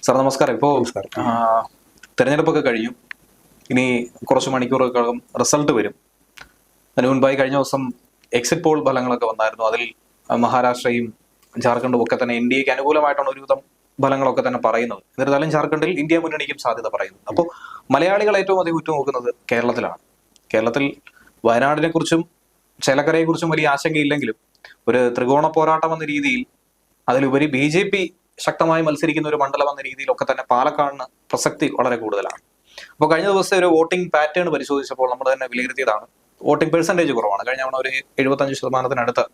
Sir നമസ്കാരം. ഇപ്പോൾ തെരഞ്ഞെടുപ്പൊക്കെ കഴിഞ്ഞു. ഇനി കുറച്ച് മണിക്കൂറുകൾക്കകം റിസൾട്ട് വരും. അതിനു മുൻപായി കഴിഞ്ഞ ദിവസം എക്സിറ്റ് പോൾ ഫലങ്ങളൊക്കെ വന്നായിരുന്നു. അതിൽ മഹാരാഷ്ട്രയും ജാർഖണ്ഡും ഒക്കെ തന്നെ എൻ ഡി എക്ക് അനുകൂലമായിട്ടാണ് ഒരുവിധം ഫലങ്ങളൊക്കെ തന്നെ പറയുന്നത്. എന്നിരുന്നാലും ജാർഖണ്ഡിൽ ഇന്ത്യ മുന്നണിക്കും സാധ്യത പറയുന്നു. അപ്പോൾ മലയാളികൾ ഏറ്റവും അധികം ഉറ്റുനോക്കുന്നത് കേരളത്തിലാണ്. കേരളത്തിൽ വയനാടിനെ കുറിച്ചും ചേലക്കരയെ കുറിച്ചും വലിയ ആശങ്കയില്ലെങ്കിലും ഒരു ത്രികോണ പോരാട്ടം എന്ന രീതിയിൽ അതിലുപരി BJP ശക്തമായി മത്സരിക്കുന്ന ഒരു മണ്ഡലം എന്ന രീതിയിലൊക്കെ തന്നെ പാലക്കാടിന് പ്രസക്തി വളരെ കൂടുതലാണ്. അപ്പോൾ കഴിഞ്ഞ ദിവസത്തെ ഒരു വോട്ടിംഗ് പാറ്റേൺ പരിശോധിച്ചപ്പോൾ നമ്മൾ തന്നെ വിലയിരുത്തിയതാണ് വോട്ടിംഗ് പെർസെന്റേജ് കുറവാണ്. കഴിഞ്ഞ തവണ ഒരു 75%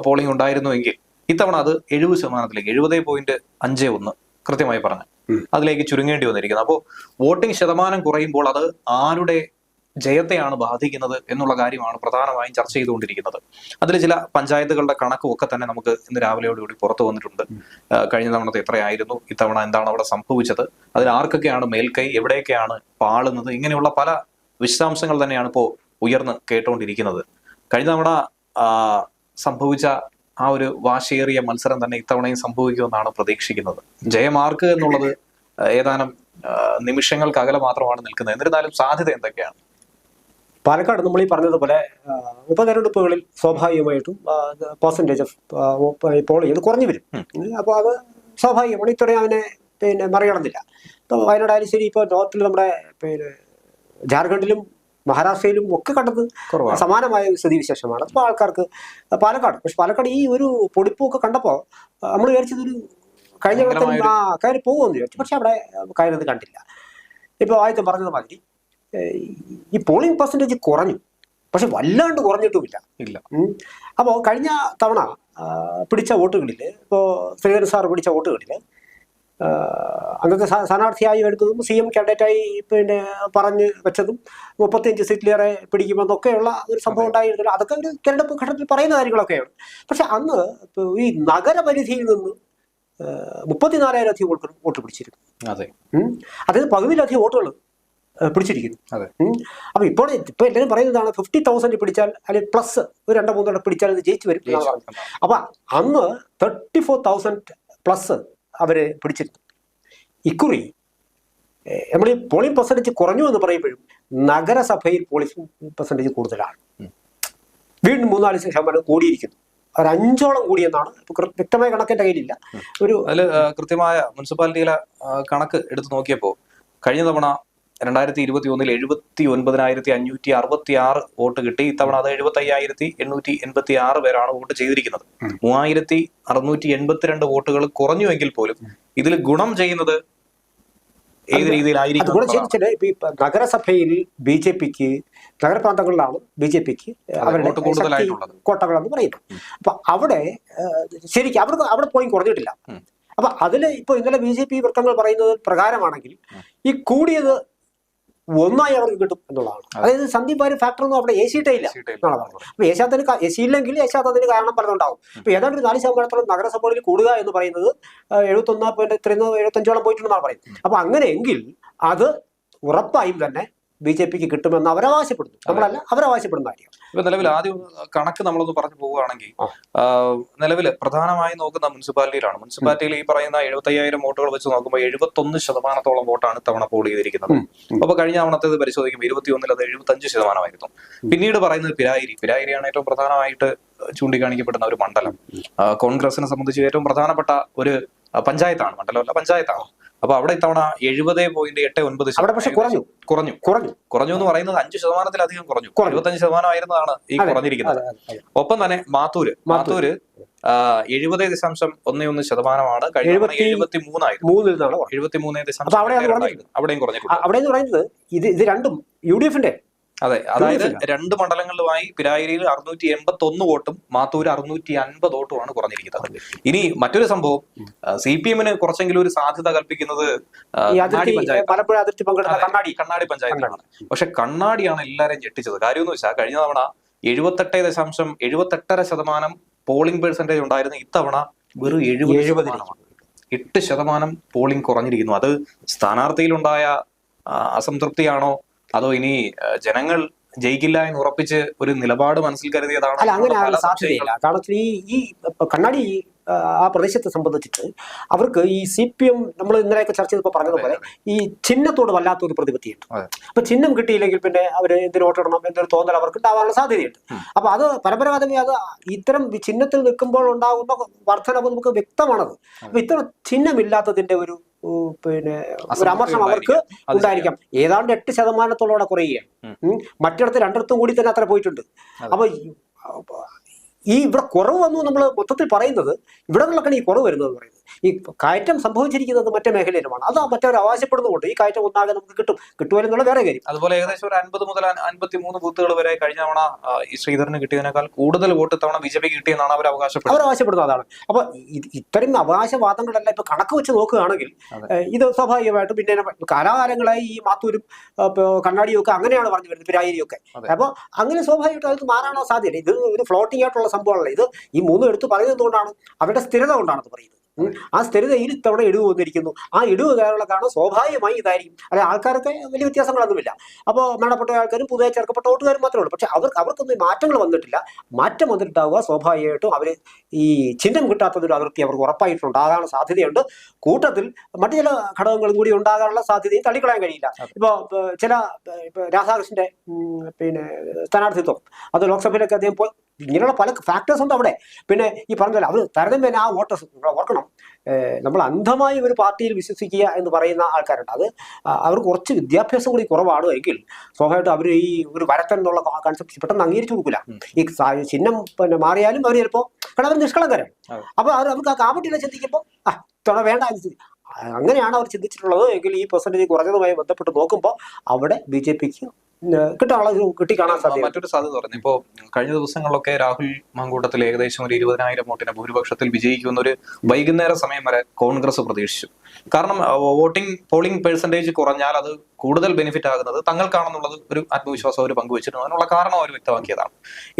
പോളിംഗ് ഉണ്ടായിരുന്നുവെങ്കിൽ ഇത്തവണ അത് 70%, 70.51 കൃത്യമായി പറഞ്ഞു അതിലേക്ക് ചുരുങ്ങേണ്ടി വന്നിരിക്കുന്നത്. അപ്പോൾ വോട്ടിംഗ് ശതമാനം കുറയുമ്പോൾ അത് ആരുടെ ജയത്തെയാണ് ബാധിക്കുന്നത് എന്നുള്ള കാര്യമാണ് പ്രധാനമായും ചർച്ച ചെയ്തുകൊണ്ടിരിക്കുന്നത്. അതിൽ ചില പഞ്ചായത്തുകളുടെ കണക്കും ഒക്കെ തന്നെ നമുക്ക് ഇന്ന് രാവിലെയോടുകൂടി പുറത്തു വന്നിട്ടുണ്ട്. കഴിഞ്ഞ തവണത്തെ എത്രയായിരുന്നു, ഇത്തവണ എന്താണ് അവിടെ സംഭവിച്ചത്, അതിൽ ആർക്കൊക്കെയാണ് മേൽക്കൈ, എവിടെയൊക്കെയാണ് പാളുന്നത്, ഇങ്ങനെയുള്ള പല വിശദാംശങ്ങൾ തന്നെയാണ് ഇപ്പോൾ ഉയർന്ന് കേട്ടുകൊണ്ടിരിക്കുന്നത്. കഴിഞ്ഞ തവണ സംഭവിച്ച ആ ഒരു വാശിയേറിയ മത്സരം തന്നെ ഇത്തവണയും സംഭവിക്കുമെന്നാണ് പ്രതീക്ഷിക്കുന്നത്. ജയമാർക്ക് എന്നുള്ളത് ഏതാനും നിമിഷങ്ങൾക്കകലെ മാത്രമാണ് നിൽക്കുന്നത്. എന്നിരുന്നാലും സാധ്യത എന്തൊക്കെയാണ്? പാലക്കാട് നമ്മൾ ഈ പറഞ്ഞതുപോലെ ഉപതെരഞ്ഞെടുപ്പുകളിൽ സ്വാഭാവികമായിട്ടും പെർസെൻറ്റേജ് ഓഫ് പോളിംഗ് അത് കുറഞ്ഞു വരും. അപ്പോൾ അത് സ്വാഭാവികമാണ്. ഇത്രയും അതിനെ മറികടന്നില്ല. ഇപ്പോൾ വയനാടായാലും ശരി, ഇപ്പോൾ നോർത്തിൽ നമ്മുടെ ജാർഖണ്ഡിലും മഹാരാഷ്ട്രയിലും ഒക്കെ കണ്ടത് സമാനമായ സ്ഥിതിവിശേഷമാണ്. അപ്പോൾ ആൾക്കാർക്ക് പാലക്കാട്, പക്ഷെ പാലക്കാട് ഈ ഒരു പൊടിപ്പൊക്കെ കണ്ടപ്പോൾ നമ്മൾ വിചാരിച്ചതൊരു കഴിഞ്ഞ കയറി പോകുമെന്ന് വിചാരിച്ചു. പക്ഷെ അവിടെ കയറുന്നത് കണ്ടില്ല. ഇപ്പോൾ ആദ്യത്തെ പറഞ്ഞത് മാതിരി ഈ പോളിംഗ് പെർസെൻറ്റേജ് കുറഞ്ഞു, പക്ഷെ വല്ലാണ്ട് കുറഞ്ഞിട്ടുമില്ല. അപ്പോൾ കഴിഞ്ഞ തവണ പിടിച്ച വോട്ടുകളിൽ, ഇപ്പോൾ ശ്രീധരൻ സാർ പിടിച്ച വോട്ടുകളിൽ അന്നത്തെ സ്ഥാനാർത്ഥിയായി എടുത്തതും CM കാൻഡിഡേറ്റായി പറഞ്ഞ് വെച്ചതും 35 സീറ്റിലേറെ പിടിക്കുമെന്നൊക്കെയുള്ള ഒരു സംഭവം ഉണ്ടായിരുന്നില്ല. അതൊക്കെ ഒരു തെരഞ്ഞെടുപ്പ് ഘട്ടത്തിൽ പറയുന്ന കാര്യങ്ങളൊക്കെയാണ്. പക്ഷെ അന്ന് ഈ നഗരപരിധിയിൽ നിന്ന് 34,000 വോട്ട് പിടിച്ചിരുന്നു. അതായത് പകുതിയിലധികം വോട്ടുകൾ പിടിച്ചിരിക്കുന്നു. അപ്പൊ ഇപ്പൊ എല്ലാവരും പറയുന്നതാണ് 50,000 പിടിച്ചാൽ അല്ലെങ്കിൽ പ്ലസ് ഒരു 2-3 പിടിച്ചാൽ ഇത് ജയിച്ചു വരും. അപ്പൊ അന്ന് 34,000 പ്ലസ് അവര് പിടിച്ചിരുന്നു. ഇക്കുറി നമ്മൾ ഈ പോളിംഗ് പെർസെൻറ്റേജ് കുറഞ്ഞു എന്ന് പറയുമ്പോഴും നഗരസഭയിൽ പോളിംഗ് പെർസെൻറ്റേജ് കൂടുതലാണ്. വീണ്ടും 3-4% കൂടിയിരിക്കുന്നു. ഒരു 5ഓളം കൂടിയെന്നാണ് വ്യക്തമായ കണക്കെന്റെ കയ്യിലില്ല. ഒരു അതിൽ കൃത്യമായ മുനിസിപ്പാലിറ്റിയിലെ കണക്ക് എടുത്തു നോക്കിയപ്പോൾ കഴിഞ്ഞ തവണ 2021 79,566 വോട്ട് കിട്ടി. ഇത്തവണ അത് 75,886 പേരാണ് വോട്ട് ചെയ്തിരിക്കുന്നത്. 3,682 വോട്ടുകൾ കുറഞ്ഞുവെങ്കിൽ പോലും ഇതിൽ ഗുണം ചെയ്യുന്നത് ഏത് രീതിയിലായിരിക്കും? നഗരസഭയിൽ BJPക്ക്, നഗരപ്രാന്തങ്ങളിലാണ് BJPക്ക് അവരുടെ കോട്ടകളെന്ന് പറയുന്നത്. അപ്പൊ അവിടെ ശരിക്കും അവിടെ പോയി കുറഞ്ഞിട്ടില്ല. അപ്പൊ അതില് ഇപ്പൊ ഇന്നലെ BJP വൃത്തങ്ങൾ പറയുന്നത് പ്രകാരമാണെങ്കിൽ ഈ കൂടിയത് 1 അവർക്ക് കിട്ടും എന്നുള്ളതാണ്. അതായത് സന്ദീപ് വാര്യർ ഫാക്ടർ ഒന്നും അവിടെ AC ഇല്ല എന്നാണ് പറഞ്ഞത്. അപ്പൊ AC ഇല്ലെങ്കിൽ അതിന് കാരണം പലതുണ്ടാവും. ഇപ്പൊ ഏതാണ്ട് 4% നഗരസഭകളിൽ കൂടുക എന്ന് പറയുന്നത് 71.75 പോയിട്ടുണ്ടെന്നാണ് പറയുന്നത്. അപ്പൊ അങ്ങനെയെങ്കിൽ അത് ഉറപ്പായും തന്നെ BJPക്ക് കിട്ടുമെന്ന് അവരവകാശപ്പെടുന്നു. നമ്മളല്ല, അവരവകാശപ്പെടുന്ന കാര്യം. ഇപ്പൊ നിലവിൽ ആദ്യം കണക്ക് നമ്മളൊന്ന് പറഞ്ഞു പോവുകയാണെങ്കിൽ നിലവിൽ പ്രധാനമായും നോക്കുന്ന മുനിസിപ്പാലിറ്റിയിലാണ്. മുനിസിപ്പാലിറ്റിയിൽ ഈ പറയുന്ന 75,000 വോട്ടുകൾ വെച്ച് നോക്കുമ്പോൾ 71% വോട്ടാണ് ഇത്തവണ പോൾ ചെയ്തിരിക്കുന്നത്. അപ്പൊ കഴിഞ്ഞ തവണത്തേത് പരിശോധിക്കുമ്പോൾ 21-ൽ അത് 75%. പിന്നീട് പറയുന്നത് പിരായിരിയാണ് ഏറ്റവും പ്രധാനമായിട്ട് ചൂണ്ടിക്കാണിക്കപ്പെടുന്ന ഒരു മണ്ഡലം. കോൺഗ്രസിനെ സംബന്ധിച്ച് ഏറ്റവും പ്രധാനപ്പെട്ട ഒരു പഞ്ചായത്താണ്, മണ്ഡലമല്ല പഞ്ചായത്താണ്. അപ്പൊ അവിടെ ഇത്തവണ 70.89% കുറഞ്ഞു എന്ന് പറയുന്നത് 5%-ലധികം കുറഞ്ഞു. 25% ആയിരുന്നതാണ് ഈ കുറഞ്ഞിരിക്കുന്നത്. ഒപ്പം തന്നെ മാത്തൂര് 70.11% കഴിഞ്ഞ 73 ആയിരുന്നു. 73.2 അവിടെയും കുറഞ്ഞിട്ടുണ്ട്. അവിടെ പറയുന്നത് ഇത് രണ്ടും UDFന്റെ. അതെ, അതായത് 2 മണ്ഡലങ്ങളിലുമായി പിരായിരിയിൽ 681 വോട്ടും മാത്തൂര് 650 വോട്ടുമാണ് കുറഞ്ഞിരിക്കുന്നത്. ഇനി മറ്റൊരു സംഭവം, CPM-ന് കുറച്ചെങ്കിലും ഒരു സാധ്യത കൽപ്പിക്കുന്നത് കണ്ണാടി പഞ്ചായത്താണ്. പക്ഷെ കണ്ണാടിയാണ് എല്ലാവരെയും ഞെട്ടിച്ചത്. കാര്യം എന്ന് വെച്ചാൽ കഴിഞ്ഞ തവണ 78.8% പോളിംഗ് പെർസെന്റേജ് ഉണ്ടായിരുന്നു. ഇത്തവണ വെറും 8% പോളിംഗ് കുറഞ്ഞിരിക്കുന്നു. അത് സ്ഥാനാർത്ഥിയിലുണ്ടായ അസംതൃപ്തിയാണോ, അതോ ഇനി ജനങ്ങൾ ജയിക്കില്ല എന്ന് ഉറപ്പിച്ച് ഒരു നിലപാട് മനസ്സിൽ കരുതിയതാണോ? അല്ല, അങ്ങനെ സാധ്യതയില്ല. കാരണം ഈ കണ്ണാടി ആ പ്രദേശത്തെ സംബന്ധിച്ചിട്ട് അവർക്ക് ഈ CPM നമ്മൾ ഇന്നലെയൊക്കെ ചർച്ച ചെയ്തപ്പോൾ പറഞ്ഞതുപോലെ ഈ ചിഹ്നത്തോട് വല്ലാത്തൊരു പ്രതിപത്തിയുണ്ട്. അപ്പൊ ചിഹ്നം കിട്ടിയില്ലെങ്കിൽ പിന്നെ അവർ എന്തിനു വോട്ടിടണം എന്നൊരു തോന്നൽ അവർക്ക് ഉണ്ടാവാനുള്ള സാധ്യതയുണ്ട്. അപ്പൊ അത് പരമ്പരാഗതമായി അത് ഇത്തരം ചിഹ്നത്തിൽ നിൽക്കുമ്പോൾ ഉണ്ടാകുന്ന വർധനവ് നമുക്ക് വ്യക്തമാണത്. അപ്പൊ ഇത്തരം ചിഹ്നമില്ലാത്തതിന്റെ ഒരു പിന്നെ ഒരു അമർഷം അവർക്ക് ഉണ്ടായിരിക്കാം. ഏതാണ്ട് 8% കുറയുകയാണ്. മറ്റിടത്ത് 2 കൂടി തന്നെ അത്ര പോയിട്ടുണ്ട്. അപ്പൊ ഇവിടെ കുറവ് വന്നു നമ്മൾ മൊത്തത്തിൽ പറയുന്നത് ഇവിടെ നിന്നൊക്കെയാണ് ഈ കുറവ് വരുന്നത് പറയുന്നത്. ഈ കയറ്റം സംഭവിച്ചിരിക്കുന്നത് മറ്റേ മേഖലയിലുമാണ്. അത് മറ്റവർ അവകാശപ്പെടുന്നുണ്ട് ഈ കയറ്റം ഒന്നാകെ നമുക്ക് കിട്ടുമല്ലെന്നുള്ള വേറെ കാര്യം. അതുപോലെ ഏകദേശം ഒരു 50 മുതൽ 53 ബൂത്തുകൾ വരെ കഴിഞ്ഞ തവണ ഈ ശ്രീധരന് കിട്ടിയതിനേക്കാൾ കൂടുതൽ വോട്ട് തവണ BJP കിട്ടിയെന്നാണ് അവർ അവകാശപ്പെടുന്നത്. അതാണ്. അപ്പൊ ഇത്തരം അവകാശവാദങ്ങളെല്ലാം ഇപ്പൊ കണക്ക് വെച്ച് നോക്കുകയാണെങ്കിൽ ഇത് സ്വാഭാവികമായിട്ടും പിന്നെ കാലാകാലങ്ങളായി ഈ മാത്തൂരും കണ്ണാടിയും ഒക്കെ അങ്ങനെയാണ് പറഞ്ഞു വരുന്നത്, പിരായിരിയൊക്കെ. അപ്പൊ അങ്ങനെ സ്വാഭാവികമായിട്ടും അത് മാറാനോ സാധ്യത. ഇത് ഒരു ഫ്ലോട്ടിംഗ് ആയിട്ടുള്ള സംഭവമല്ല. ഇത് ഈ 3 എടുത്ത് പറയുന്നത് കൊണ്ടാണ്, അവരുടെ സ്ഥിരത കൊണ്ടാണെന്ന് പറയുന്നത്. ആ സ്ഥിരതയിൽ ഇത്തവണ ഇടിവ് വന്നിരിക്കുന്നു. ആ ഇടിവ് കാരണം സ്വാഭാവികമായി ഇതായിരിക്കും. അല്ലെ ആൾക്കാരൊക്കെ വലിയ വ്യത്യാസങ്ങളൊന്നുമില്ല. അപ്പോൾ മരണപ്പെട്ട ആൾക്കാരും പുതിയ ചേർക്കപ്പെട്ട വോട്ടുകാരും മാത്രമേ ഉള്ളൂ. പക്ഷെ അവർക്കൊന്നും മാറ്റങ്ങൾ വന്നിട്ടില്ല. മാറ്റം വന്നിട്ടുണ്ടാവുക സ്വാഭാവികമായിട്ടും അവർ ഈ ചിഹ്നം കിട്ടാത്തതൊരു അതിർത്തി അവർക്ക് ഉറപ്പായിട്ടുണ്ടാകാനുള്ള സാധ്യതയുണ്ട്. കൂട്ടത്തിൽ മറ്റു ചില ഘടകങ്ങളും കൂടി ഉണ്ടാകാനുള്ള സാധ്യതയും തള്ളിക്കളയാൻ കഴിയില്ല. ഇപ്പോൾ ചില രാധാകൃഷ്ണന്റെ പിന്നെ സ്ഥാനാർത്ഥിത്വം അത് ലോക്സഭയിലൊക്കെ അദ്ദേഹം പോയി, ഇങ്ങനെയുള്ള പല ഫാക്ടേഴ്സ് ഉണ്ട് അവിടെ. പിന്നെ ഈ പറഞ്ഞല്ലോ അവർ താരതമ്യേന ആ വോട്ടേഴ്സ് ഓർക്കണം, നമ്മൾ അന്ധമായി ഒരു പാർട്ടിയിൽ വിശ്വസിക്കുക എന്ന് പറയുന്ന ആൾക്കാരുണ്ട്. അത് അവർ കുറച്ച് വിദ്യാഭ്യാസം കൂടി കുറവാണ് എങ്കിൽ സ്വാഭാവികമായിട്ടും അവർ ഈ ഒരു വരത്തൻ എന്നുള്ള കൺസെപ്റ്റ് പെട്ടെന്ന് അംഗീകരിച്ചു കൊടുക്കില്ല. ഈ ചിഹ്നം പിന്നെ മാറിയാലും അവർ ചിലപ്പോൾ കാരണം അവർ നിഷ്കളങ്കരാണ്. അപ്പൊ അവർക്ക് ആ കാമട്ടിയിലെ ചിന്തിക്കുമ്പോൾ ഇത്തവണ വേണ്ട അങ്ങനെയാണ് അവർ ചിന്തിച്ചിട്ടുള്ളത് എങ്കിൽ ഈ പെർസെന്റേജ് കുറഞ്ഞതുമായി ബന്ധപ്പെട്ട് നോക്കുമ്പോൾ അവിടെ BJPക്ക് കിട്ടിക്കാണാൻ സാധ്യത. മറ്റൊരു സാധ്യത പറഞ്ഞു. ഇപ്പോ കഴിഞ്ഞ ദിവസങ്ങളിലൊക്കെ രാഹുൽ മാങ്കൂട്ടത്തിൽ ഏകദേശം ഒരു 20,000 വോട്ടിന് ഭൂരിപക്ഷത്തിൽ വിജയിക്കുന്ന ഒരു വൈകുന്നേര സമയം വരെ കോൺഗ്രസ് പ്രതീക്ഷിച്ചു. കാരണം പോളിംഗ് പെർസെന്റേജ് കുറഞ്ഞാൽ അത് കൂടുതൽ ബെനിഫിറ്റ് ആകുന്നത് തങ്ങൾക്കാണെന്നുള്ളത് ഒരു ആത്മവിശ്വാസം അവർ പങ്കുവച്ചിരുന്നു. അതിനുള്ള കാരണം അവർ വ്യക്തമാക്കിയതാണ്.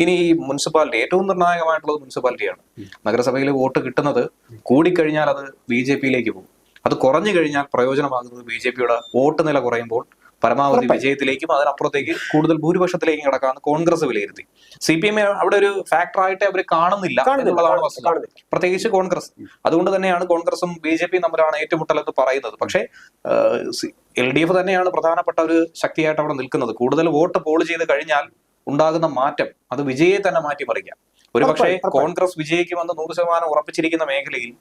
ഇനി ഈ മുനിസിപ്പാലിറ്റി ഏറ്റവും നിർണായകമായിട്ടുള്ളത് മുനിസിപ്പാലിറ്റിയാണ്. നഗരസഭയിൽ വോട്ട് കിട്ടുന്നത് കൂടിക്കഴിഞ്ഞാൽ അത് BJPയിലേക്ക് പോകും. അത് കുറഞ്ഞു കഴിഞ്ഞാൽ പ്രയോജനമാകുന്നത് BJPയുടെ വോട്ട് നില കുറയുമ്പോൾ പരമാവധി വിജയത്തിലേക്കും അതിനപ്പുറത്തേക്ക് കൂടുതൽ ഭൂരിപക്ഷത്തിലേക്കും കിടക്കാമെന്ന് കോൺഗ്രസ് വിലയിരുത്തി. CPM അവിടെ ഒരു ഫാക്ടറായിട്ട് അവർ കാണുന്നില്ല എന്നുള്ളതാണ് വസ്തുത, പ്രത്യേകിച്ച് കോൺഗ്രസ്. അതുകൊണ്ട് തന്നെയാണ് കോൺഗ്രസും BJPയും തമ്മിലാണ് ഏറ്റുമുട്ടൽ എന്ന് പറയുന്നത്. പക്ഷേ LDF തന്നെയാണ് പ്രധാനപ്പെട്ട ഒരു ശക്തിയായിട്ട് അവിടെ നിൽക്കുന്നത്. കൂടുതൽ വോട്ട് പോൾ ചെയ്ത് കഴിഞ്ഞാൽ ഉണ്ടാകുന്ന മാറ്റം അത് വിജയെ തന്നെ മാറ്റിമറിക്കാം. ഒരുപക്ഷെ കോൺഗ്രസ് വിജയിക്കുമെന്ന് 100% ഉറപ്പിച്ചിരിക്കുന്ന മേഖലയിൽ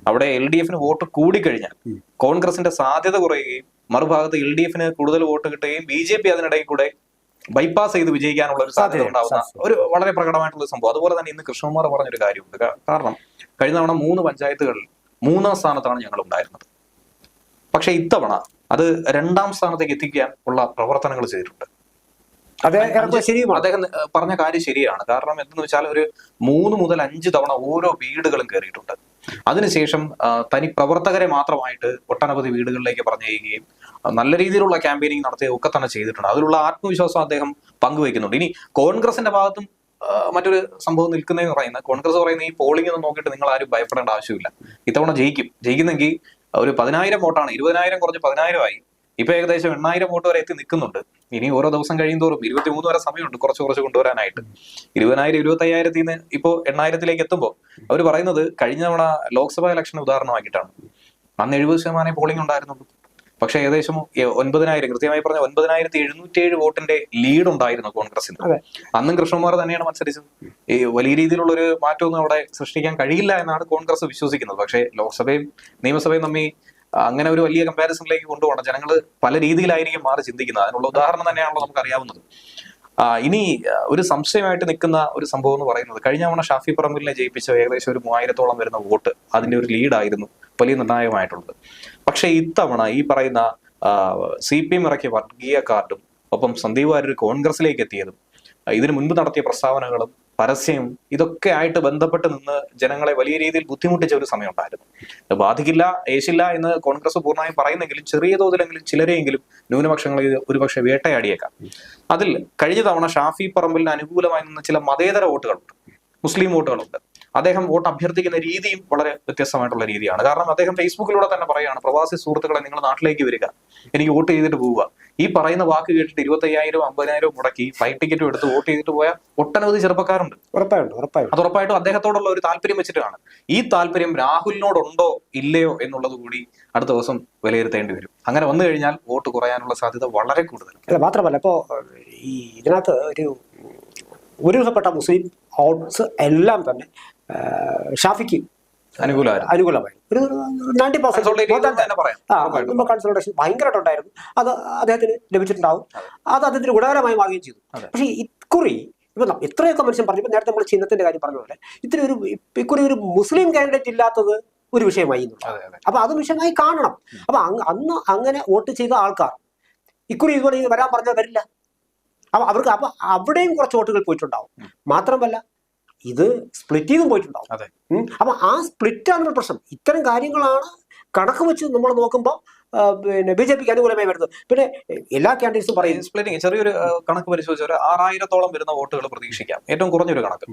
അവിടെ LDFന് വോട്ട് കൂടിക്കഴിഞ്ഞാൽ കോൺഗ്രസിന്റെ സാധ്യത കുറയുകയും മറുഭാഗത്ത് LDFന് കൂടുതൽ വോട്ട് കിട്ടുകയും BJP അതിനിടയിൽ കൂടെ ബൈപ്പാസ് ചെയ്ത് വിജയിക്കാനുള്ള ഒരു സാധ്യത ഉണ്ടാവുന്ന ഒരു വളരെ പ്രകടമായിട്ടുള്ള സംഭവം. അതുപോലെ തന്നെ ഇന്ന് കൃഷ്ണകുമാർ പറഞ്ഞൊരു കാര്യമുണ്ട്. കാരണം കഴിഞ്ഞ തവണ 3 പഞ്ചായത്തുകളിൽ 3ാം സ്ഥാനത്താണ് ഞങ്ങൾ ഉണ്ടായിരുന്നത്. പക്ഷെ ഇത്തവണ അത് 2ാം സ്ഥാനത്തേക്ക് എത്തിക്കാൻ ഉള്ള പ്രവർത്തനങ്ങൾ ചെയ്തിട്ടുണ്ട്. അദ്ദേഹം പറഞ്ഞ കാര്യം ശരിയാണ്. കാരണം എന്തെന്ന് വെച്ചാൽ ഒരു 3 മുതൽ 5 തവണ ഓരോ വീടുകളും കയറിയിട്ടുണ്ട്. അതിനുശേഷം തനി പ്രവർത്തകരെ മാത്രമായിട്ട് ഒട്ടനവധി വീടുകളിലേക്ക് പറഞ്ഞയക്കുകയും നല്ല രീതിയിലുള്ള ക്യാമ്പയിനിങ് നടത്തുകയും ഒക്കെ തന്നെ ചെയ്തിട്ടുണ്ട്. അതിലുള്ള ആത്മവിശ്വാസം അദ്ദേഹം പങ്കുവയ്ക്കുന്നുണ്ട്. ഇനി കോൺഗ്രസിന്റെ ഭാഗത്തും മറ്റൊരു സംഭവം നിൽക്കുന്നതെന്ന് പറയുന്നത്, കോൺഗ്രസ് പറയുന്ന ഈ പോളിംഗ് ഒന്നും നോക്കിയിട്ട് നിങ്ങൾ ആരും ഭയപ്പെടേണ്ട ആവശ്യമില്ല. ഇത്തവണ ജയിക്കുന്നെങ്കിൽ ഒരു 10,000 വോട്ടാണ്. 20,000 കുറഞ്ഞ് 10,000 ആയി. ഇപ്പൊ ഏകദേശം 8,000 വോട്ട് വരെ എത്തി നിൽക്കുന്നുണ്ട്. ഇനി ഓരോ ദിവസം കഴിയുന്തോറും 23 വരെ സമയമുണ്ട് കുറച്ച് കൊണ്ടുവരാനായിട്ട്. 20,000 25,000 നിന്ന് ഇപ്പോ 8,000 എത്തുമ്പോൾ അവർ പറയുന്നത് കഴിഞ്ഞ തവണ ലോക്സഭാ ഇലക്ഷൻ ഉദാഹരണമാക്കിയിട്ടാണ്. അന്ന് 70% പോളിംഗ് ഉണ്ടായിരുന്നുള്ളൂ. പക്ഷെ ഏകദേശം 9,000, കൃത്യമായി പറഞ്ഞ 9,707 വോട്ടിന്റെ ലീഡ് ഉണ്ടായിരുന്നു കോൺഗ്രസിന്. അന്നും കൃഷ്ണകുമാർ തന്നെയാണ് മത്സരിച്ചത്. ഈ വലിയ രീതിയിലുള്ള ഒരു മാറ്റമൊന്നും അവിടെ സൃഷ്ടിക്കാൻ കഴിയില്ല എന്നാണ് കോൺഗ്രസ് വിശ്വസിക്കുന്നത്. പക്ഷേ ലോക്സഭയും നിയമസഭയും തമ്മിൽ അങ്ങനെ ഒരു വലിയ കമ്പാരിസണിലേക്ക് കൊണ്ടുപോകണം. ജനങ്ങൾ പല രീതിയിലായിരിക്കും മാറി ചിന്തിക്കുന്നത്. അതിനുള്ള ഉദാഹരണം തന്നെയാണല്ലോ നമുക്ക് അറിയാവുന്നത്. ഇനി ഒരു സംശയമായിട്ട് നിൽക്കുന്ന ഒരു സംഭവം എന്ന് പറയുന്നത്, കഴിഞ്ഞ തവണ ഷാഫി പറമ്പിലിനെ ജയിപ്പിച്ച ഏകദേശം ഒരു 3,000-ഓളം വരുന്ന വോട്ട് അതിന്റെ ഒരു ലീഡായിരുന്നു വലിയ നിർണായകമായിട്ടുള്ളത്. പക്ഷെ ഇത്തവണ ഈ പറയുന്ന CPM ഇറക്കിയ വർഗീയ കാർഡും ഒപ്പം സന്ദീപ് വാര്യർ കോൺഗ്രസിലേക്ക് എത്തിയതും ഇതിനു മുൻപ് നടത്തിയ പ്രസ്താവനകളും പരസ്യം ഇതൊക്കെ ആയിട്ട് ബന്ധപ്പെട്ട് നിന്ന് ജനങ്ങളെ വലിയ രീതിയിൽ ബുദ്ധിമുട്ടിച്ച ഒരു സമയം ഉണ്ടായിരുന്നു. ബാധിക്കില്ല, ഏശില്ല എന്ന് കോൺഗ്രസ് പൂർണ്ണമായും പറയുന്നെങ്കിലും ചെറിയ തോതിലെങ്കിലും ചിലരെയെങ്കിലും ന്യൂനപക്ഷങ്ങളെ ഒരുപക്ഷെ വേട്ടയാടിയേക്കാം. അതിൽ കഴിഞ്ഞ തവണ ഷാഫി പറമ്പിലിന് അനുകൂലമായി നിന്ന ചില മതേതര വോട്ടുകളുണ്ട്, മുസ്ലിം വോട്ടുകളുണ്ട്. അദ്ദേഹം വോട്ട് അഭ്യർത്ഥിക്കുന്ന രീതിയും വളരെ വ്യത്യസ്തമായിട്ടുള്ള രീതിയാണ്. കാരണം അദ്ദേഹം ഫേസ്ബുക്കിലൂടെ തന്നെ പറയുകയാണ്, പ്രവാസി സുഹൃത്തുക്കളെ നിങ്ങൾ നാട്ടിലേക്ക് വരിക, എനിക്ക് വോട്ട് ചെയ്തിട്ട് പോവുക. ഈ പറയുന്ന വാക്ക് കേട്ടിട്ട് 25,000 50,000 മുടക്കി ഫ്ലൈറ്റ് ടിക്കറ്റും എടുത്ത് വോട്ട് ചെയ്തിട്ട് പോയ ഒട്ടനവധി ചെറുപ്പക്കാരുണ്ട്. അത് ഉറപ്പായിട്ടും അദ്ദേഹത്തോടുള്ള ഒരു താല്പര്യം വെച്ചിട്ടാണ്. ഈ താല്പര്യം രാഹുലിനോടുണ്ടോ ഇല്ലയോ എന്നുള്ളത് കൂടി അടുത്ത ദിവസം വിലയിരുത്തേണ്ടി വരും. അങ്ങനെ വന്നു കഴിഞ്ഞാൽ വോട്ട് കുറയാനുള്ള സാധ്യത വളരെ കൂടുതൽ. മാത്രമല്ല ഇപ്പോ ഈ ഇതിനകത്ത് ഒരുവിധപ്പെട്ട മുസ്ലിം ഔട്ട്സ് എല്ലാം തന്നെ ഷാഫിക്ക് അനുകൂലമായി ഒരു 90% കൺസൾട്ടേഷൻ ഭയങ്കരമായിട്ടുണ്ടായിരുന്നു. അത് അദ്ദേഹത്തിന് ലഭിച്ചിട്ടുണ്ടാവും. അത് അദ്ദേഹത്തിന് ഗുണകരമായി മാറുകയും ചെയ്തു. പക്ഷേ ഇക്കുറി ഇപ്പൊ എത്രയൊക്കെ മനുഷ്യൻ പറഞ്ഞു, നേരത്തെ നമ്മൾ ചിഹ്നത്തിന്റെ കാര്യം പറഞ്ഞ പോലെ ഇക്കുറി ഒരു മുസ്ലിം കാൻഡിഡേറ്റ് ഇല്ലാത്തത് ഒരു വിഷയമായി. അപ്പൊ അത് വിഷയമായി കാണണം. അപ്പൊ അന്ന് അങ്ങനെ വോട്ട് ചെയ്ത ആൾക്കാർ ഇക്കുറി ഇതുപോലെ വരാൻ പറഞ്ഞാൽ വരില്ല. അപ്പൊ അവിടെയും കുറച്ച് വോട്ടുകൾ പോയിട്ടുണ്ടാവും. മാത്രമല്ല ഇത് സ്പ്ലിറ്റ് ചെയ്തും പോയിട്ടുണ്ടാവും. അപ്പൊ ആ സ്പ്ലിറ്റാണ് പ്രശ്നം. ഇത്തരം കാര്യങ്ങളാണ് കണക്ക് വെച്ച് നമ്മൾ നോക്കുമ്പോൾ പിന്നെ BJPക്ക് അനുകൂലമായി വരുന്നത്. പിന്നെ എല്ലാ കാൻഡിഡേറ്റ്സും പറയും സ്പ്ലിറ്റിംഗ്. ചെറിയൊരു കണക്ക് പരിശോധിച്ചാൽ 6,000-ഓളം വരുന്ന വോട്ടുകൾ പ്രതീക്ഷിക്കാം. ഏറ്റവും കുറഞ്ഞൊരു കണക്ക്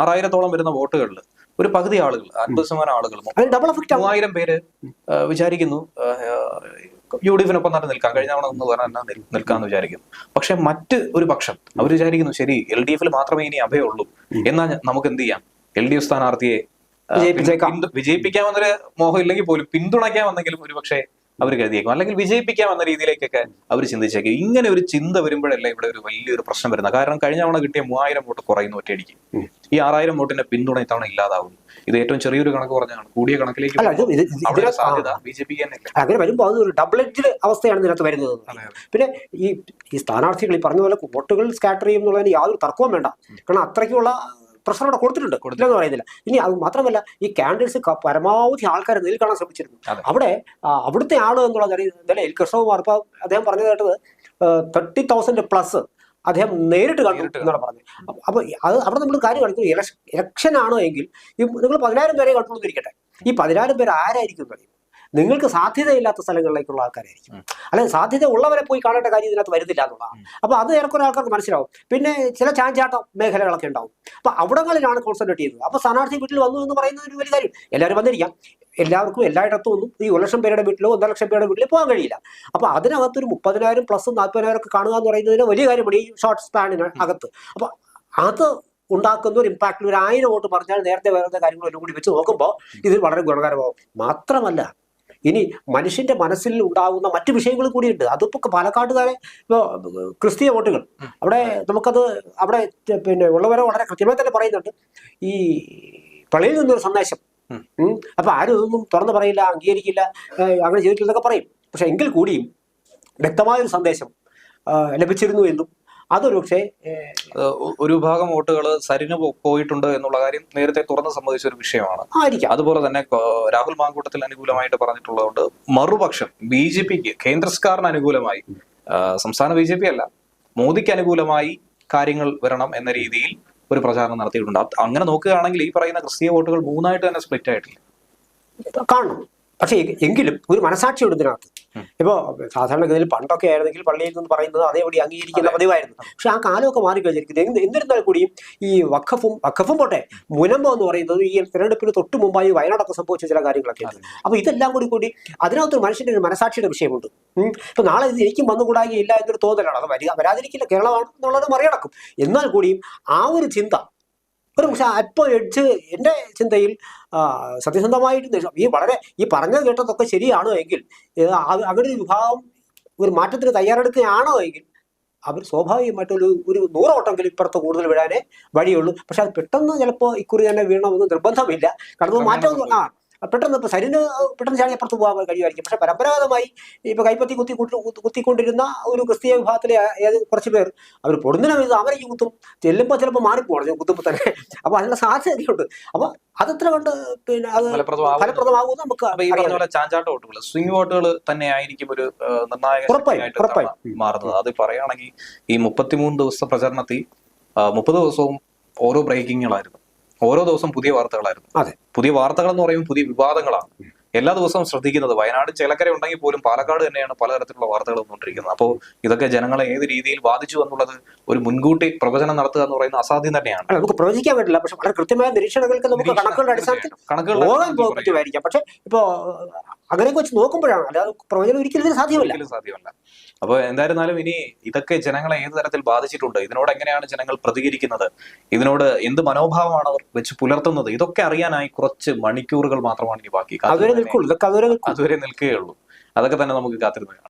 6,000-ഓളം വരുന്ന വോട്ടുകളിൽ ഒരു പകുതി ആളുകൾ, 50% ആളുകൾ, 3,000 പേര് വിചാരിക്കുന്നു UDF-നൊപ്പം തന്നെ നിൽക്കാം, കഴിഞ്ഞ തവണ എന്ന് പറഞ്ഞാൽ നിൽക്കാന്ന് വിചാരിക്കുന്നു. പക്ഷെ മറ്റ് ഒരു പക്ഷം അവർ വിചാരിക്കുന്നു ശരി LDF-ൽ മാത്രമേ ഇനി അഭയമുള്ളൂ, എന്നാൽ നമുക്ക് എന്ത് ചെയ്യാം, LDF സ്ഥാനാർത്ഥിയെ വിജയിപ്പിക്കാമെന്നൊരു മോഹം ഇല്ലെങ്കിൽ പോലും പിന്തുണയ്ക്കാമെന്നെങ്കിലും ഒരു പക്ഷേ അവർ കരുതിയേക്കും, അല്ലെങ്കിൽ വിജയിപ്പിക്കാമെന്ന രീതിയിലേക്കൊക്കെ അവർ ചിന്തിച്ചേക്കും. ഇങ്ങനെ ഒരു ചിന്ത വരുമ്പോഴല്ലേ ഇവിടെ ഒരു വലിയൊരു പ്രശ്നം വരുന്നത്. കാരണം കഴിഞ്ഞ തവണ കിട്ടിയ 3,000 വോട്ട് കുറയുന്നു ഒറ്റയടിക്ക്. ഈ 6,000 വോട്ടിന്റെ പിന്തുണ ഇത്തവണ ഇല്ലാതാവുന്നു. ഇത് ഏറ്റവും ചെറിയൊരു കണക്ക് പറഞ്ഞാണ്. കൂടിയ കണക്കിലേക്ക് സാധ്യത BJPക്ക് തന്നെ അങ്ങനെ വരുമ്പോൾ അതൊരു ഡബിൾ എഡ്ജ് അവസ്ഥയാണ് ഇതിനകത്ത് വരുന്നത്. പിന്നെ ഈ സ്ഥാനാർത്ഥികൾ ഈ പറഞ്ഞ പോലെ വോട്ടുകൾ സ്കാറ്റർ ചെയ്യും എന്നുള്ളതിന് യാതൊരു തർക്കവും വേണ്ട. കാരണം അത്രയ്ക്കുള്ള പ്രശ്നം അവിടെ കൊടുത്തിട്ടുണ്ട്, കൊടുത്തില്ലെന്ന് പറയുന്നില്ല. ഇനി അത് മാത്രമല്ല ഈ കാൻഡിഡേറ്റ്സ് പരമാവധി ആൾക്കാരെ നേരിൽ കാണാൻ ശ്രമിച്ചിരുന്നു. അവിടുത്തെ ആള് എന്നുള്ള നിലയിൽ കൃഷ്ണകുമാർ ഇപ്പൊ അദ്ദേഹം പറഞ്ഞു കേട്ടത് 30,000+ അദ്ദേഹം നേരിട്ട് കണ്ടു എന്നാണ് പറഞ്ഞത്. അപ്പൊ അത് അവിടെ നമ്മൾ കാര്യം കാണിക്കുന്നത് ഇലക്ഷൻ ആണ് എങ്കിൽ നിങ്ങൾ 10,000 പേരെ കണ്ടുകൊണ്ടിരിക്കട്ടെ. ഈ 10,000 പേര് ആരായിരിക്കും പറയുന്നത്? നിങ്ങൾക്ക് സാധ്യതയില്ലാത്ത സ്ഥലങ്ങളിലേക്കുള്ള ആൾക്കാരായിരിക്കും. അല്ലെങ്കിൽ സാധ്യത ഉള്ളവരെ പോയി കാണേണ്ട കാര്യം ഇതിനകത്ത് വരുന്നില്ല എന്നുള്ളതാണ്. അപ്പൊ അത് ഏറെക്കുറെ ആൾക്കാർക്ക് മനസ്സിലാവും. പിന്നെ ചില ചാഞ്ചാട്ട മേഖലകളൊക്കെ ഉണ്ടാവും. അപ്പൊ അവിടങ്ങളിലാണ് കോൺസെൻട്രേറ്റ് ചെയ്യുന്നത്. അപ്പൊ സ്ഥാനാർത്ഥി വീട്ടിൽ വന്നു എന്ന് പറയുന്നത് ഒരു വലിയ കാര്യം. എല്ലാവരും വന്നിരിക്കാം, എല്ലാവർക്കും എല്ലായിടത്തും ഒന്നും ഈ 1,00,000 പേരുടെ വീട്ടിലോ 1,50,000 പേരുടെ വീട്ടിലോ പോകാൻ കഴിയില്ല. അപ്പൊ അതിനകത്തൊരു 30,000 പ്ലസ് 40,000 ഒക്കെ കാണുക എന്ന് പറയുന്നതിന് വലിയ കാര്യമാണ് ഈ ഷോർട്ട് സ്പാനിന് അകത്ത്. അപ്പൊ അത് ഉണ്ടാക്കുന്ന ഒരു ഇമ്പാക്റ്റിൽ 1,000 വോട്ട് പറഞ്ഞാൽ നേരത്തെ വേറെ കാര്യങ്ങളെല്ലാം കൂടി വെച്ച് നോക്കുമ്പോൾ ഇത് വളരെ ഗുണകരമാവും. മാത്രമല്ല ഇനി മനുഷ്യന്റെ മനസ്സിൽ ഉണ്ടാകുന്ന മറ്റു വിഷയങ്ങൾ കൂടിയുണ്ട്. അതിപ്പോ പാലക്കാട്ടുകാരെ ഇപ്പോൾ ക്രിസ്തീയ വോട്ടുകൾ അവിടെ നമുക്കത് അവിടെ പിന്നെ ഉള്ളവരെ വളരെ കൃത്യമായി തന്നെ പറയുന്നുണ്ട്. ഈ പള്ളിയിൽ നിന്നൊരു സന്ദേശം, അപ്പൊ ആരും ഇതൊന്നും തുറന്നു പറയില്ല, അംഗീകരിക്കില്ല, അങ്ങനെ ചെയ്തിട്ടില്ലെന്നൊക്കെ പറയും. പക്ഷെ എങ്കിൽ കൂടിയും വ്യക്തമായൊരു സന്ദേശം ലഭിച്ചിരുന്നു എന്നും അതൊരു പക്ഷേ ഒരു വിഭാഗം വോട്ടുകൾ സരിന് പോയിട്ടുണ്ട് എന്നുള്ള കാര്യം നേരത്തെ തുറന്ന് സമ്മതിച്ച ഒരു വിഷയമാണ്. അതുപോലെ തന്നെ രാഹുൽ മാങ്കൂട്ടത്തിൽ അനുകൂലമായിട്ട് പറഞ്ഞിട്ടുള്ളതുകൊണ്ട് മറുപക്ഷം BJPക്ക് കേന്ദ്ര സർക്കാരിന് അനുകൂലമായി, സംസ്ഥാന BJP അല്ല, മോദിക്ക് അനുകൂലമായി കാര്യങ്ങൾ വരണം എന്ന രീതിയിൽ ഒരു പ്രചാരണം നടത്തിയിട്ടുണ്ട്. അങ്ങനെ നോക്കുകയാണെങ്കിൽ ഈ പറയുന്ന ക്രിസ്തീയ വോട്ടുകൾ 3ആയിട്ട് തന്നെ സ്പ്ലിറ്റ് ആയിട്ടില്ല കാണണം. പക്ഷെ എങ്കിലും ഒരു മനസാക്ഷിയുണ്ട് ഇതിനകത്ത്. ഇപ്പോ സാധാരണഗതിയിൽ പണ്ടൊക്കെ ആയിരുന്നെങ്കിൽ പള്ളിയിൽ നിന്ന് പറയുന്നത് അതേപടി അംഗീകരിക്കുന്ന പതിവായിരുന്നു. പക്ഷെ ആ കാലമൊക്കെ മാറിക്കഴിഞ്ഞിരിക്കുന്നത്. എന്നിരുന്നാൽ കൂടിയും ഈ വഖഫും പോട്ടെ, മുനമ്പം എന്ന് പറയുന്നത് ഈ തെരഞ്ഞെടുപ്പിന് തൊട്ട് മുമ്പായി വയനാടൊക്കെ സംഭവിച്ച ചില കാര്യങ്ങളൊക്കെ ഉണ്ട്. അപ്പൊ ഇതെല്ലാം കൂടി അതിനകത്തൊരു മനുഷ്യന്റെ ഒരു മനസാക്ഷിയുടെ വിഷയമുണ്ട്. ഇപ്പൊ നാളെ ഇത് എനിക്കും വന്നുകൂടാകില്ല എന്നൊരു തോന്നലാണ്. അത് വരാതിരിക്കില്ല, കേരളമാണ് എന്നുള്ളത് മറികടക്കും. എന്നാൽ കൂടിയും ആ ഒരു ചിന്ത ഒരു പക്ഷെ അല്പം എഡ്ജ് എൻ്റെ ചിന്തയിൽ സത്യസന്ധമായിട്ട് ഈ പറഞ്ഞത് കേട്ടതൊക്കെ ശരിയാണോ എങ്കിൽ അങ്ങനെ ഒരു വിഭാഗം ഒരു മാറ്റത്തിന് തയ്യാറെടുക്കുകയാണോ എങ്കിൽ അവർ സ്വാഭാവികമായിട്ട് ഒരു 100 ഓട്ടെങ്കിലും ഇപ്പുറത്ത് കൂടുതൽ വീഴാനേ വഴിയുള്ളൂ. പക്ഷെ അത് പെട്ടെന്ന് ചിലപ്പോൾ ഇക്കുറി തന്നെ വീണമെന്ന് നിർബന്ധമില്ല. കാരണം മാറ്റം പെട്ടെന്ന് ഇപ്പൊ സരിന് പെട്ടെന്ന് ചാടി അപ്പുറത്ത് പോകാൻ കഴിയുമായിരിക്കും. പക്ഷെ പരമ്പരാഗതമായി ഇപ്പൊ കൈപ്പത്തി കുത്തിക്കൊണ്ടിരുന്ന ഒരു ക്രിസ്തീയ വിഭാഗത്തിലെ കുറച്ച് പേർ അവർ പൊടുന്നതിനും ഇത് അവരെ കുത്തും, ചെല്ലുമ്പോൾ ചിലപ്പോൾ മാറിപ്പോകണം കുത്തുമ്പോൾ തന്നെ. അപ്പൊ അതിനുള്ള സാധ്യതയുണ്ട്. അപ്പൊ അതത്ര കൊണ്ട് പിന്നെ അത് ഫലപ്രദമാകുമെന്ന് നമുക്ക് ചാഞ്ചാട്ട വോട്ടുകൾ, സ്വിംഗ് വോട്ടുകൾ തന്നെ ആയിരിക്കും ഒരു നിർണായക മാറുന്നത്. അത് പറയുകയാണെങ്കിൽ ഈ 33 ദിവസത്തെ പ്രചരണത്തിൽ 30 ദിവസവും ഓരോ ബ്രേക്കിങ്ങുകളായിരുന്നു. ഓരോ ദിവസം പുതിയ വാർത്തകളായിരുന്നു. പുതിയ വാർത്തകൾ എന്ന് പറയുമ്പോൾ പുതിയ വിവാദങ്ങളാണ്. എല്ലാ ദിവസവും ശ്രദ്ധിക്കുന്നത് വയനാട് ചേലക്കര ഉണ്ടെങ്കിൽ പോലും പാലക്കാട് തന്നെയാണ് പലതരത്തിലുള്ള വാർത്തകൾ വന്നുകൊണ്ടിരിക്കുന്നത്. അപ്പോൾ ഇതൊക്കെ ജനങ്ങളെ ഏത് രീതിയിൽ ബാധിച്ചു എന്നുള്ളത് ഒരു മുൻകൂട്ടി പ്രവചനം നടത്തുക എന്ന് പറയുന്നത് അസാധ്യം തന്നെയാണ്. നമുക്ക് പ്രവചിക്കാൻ പറ്റില്ല. പക്ഷെ വളരെ കൃത്യമായ നിരീക്ഷണങ്ങൾക്ക് നമുക്ക് കണക്കുകളുടെ അടിസ്ഥാനത്തിൽ പറ്റുമായിരിക്കാം. പക്ഷെ ഇപ്പോ അങ്ങനെയൊക്കെ വെച്ച് നോക്കുമ്പോഴാണ്, അല്ലാതെ പ്രവചനം ഒരിക്കലും സാധ്യമല്ല. ഒരിക്കലും സാധ്യമല്ല. അപ്പോൾ എന്തായിരുന്നാലും ഇനി ഇതൊക്കെ ജനങ്ങളെ ഏത് തരത്തിൽ ബാധിച്ചിട്ടുണ്ട്, ഇതിനോട് എങ്ങനെയാണ് ജനങ്ങൾ പ്രതികരിക്കുന്നത്, ഇതിനോട് എന്ത് മനോഭാവമാണ് അവർ വെച്ച് പുലർത്തുന്നത്, ഇതൊക്കെ അറിയാനായി കുറച്ച് മണിക്കൂറുകൾ മാത്രമാണ് ഇനി ബാക്കി. അതുവരെ നിൽക്കുള്ളൂ, ഇതൊക്കെ അതുവരെ അതുവരെ നിൽക്കുകയുള്ളൂ. അതൊക്കെ തന്നെ നമുക്ക് കാത്തിരുന്ന് കാണാം.